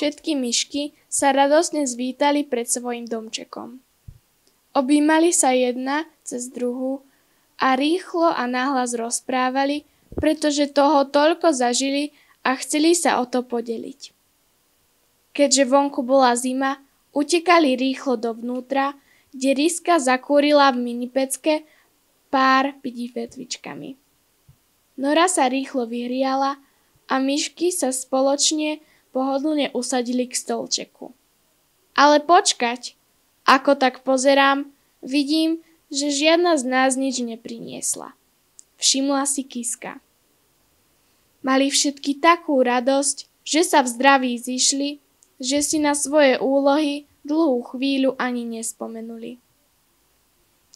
Všetky myšky sa radosne zvítali pred svojim domčekom. Objímali sa jedna cez druhú a rýchlo a nahlas rozprávali, pretože toho toľko zažili a chceli sa o to podeliť. Keďže vonku bola zima, utekali rýchlo dovnútra, kde Rizka zakúrila v minipecke pár pidi vetvičkami. Nora sa rýchlo vyhriala a myšky sa spoločne pohodlne usadili k stolčeku. Ale počkať, ako tak pozerám, vidím, že žiadna z nás nič nepriniesla. Všimla si Kiska. Mali všetky takú radosť, že sa v zdraví zišli, že si na svoje úlohy dlhú chvíľu ani nespomenuli.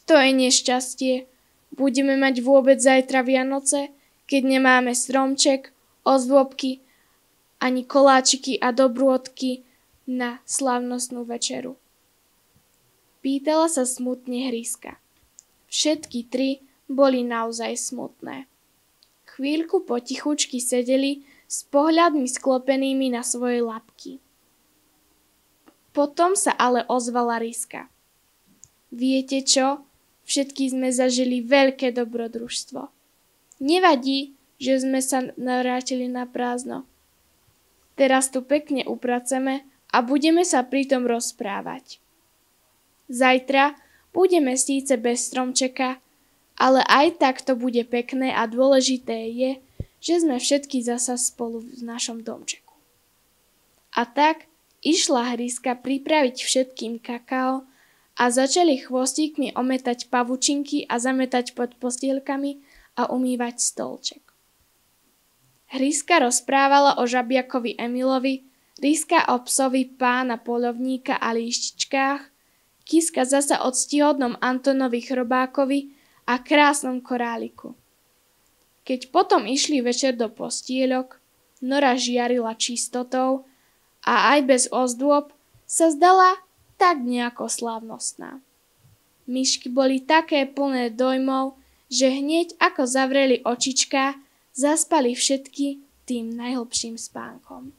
To je nešťastie. Budeme mať vôbec zajtra Vianoce, keď nemáme stromček, ozdôbky, ani koláčiky a dobrôdky na slávnostnú večeru. Pýtala sa smutne Hryska. Všetky tri boli naozaj smutné. Chvíľku potichučky sedeli s pohľadmi sklopenými na svoje labky. Potom sa ale ozvala Rizka. Viete čo? Všetky sme zažili veľké dobrodružstvo. Nevadí, že sme sa navrátili na prázdno. Teraz tu pekne upraceme a budeme sa pritom rozprávať. Zajtra budeme síce bez stromčeka, ale aj tak to bude pekné a dôležité je, že sme všetky zasa spolu v našom domčeku. A tak išla Hryska pripraviť všetkým kakao a začali chvostíkmi ometať pavučinky a zametať pod postielkami a umývať stolček. Hryska rozprávala o žabiakovi Emilovi, Rizka o psovi pána poľovníka a líštičkách, Kiska zasa o ctihodnom Antonovi Chrobákovi a krásnom koráliku. Keď potom išli večer do postieľok, Nora žiarila čistotou a aj bez ozdôb sa zdala tak nejako slávnostná. Myšky boli také plné dojmov, že hneď ako zavreli očičká, zaspali všetky tým najhlbším spánkom.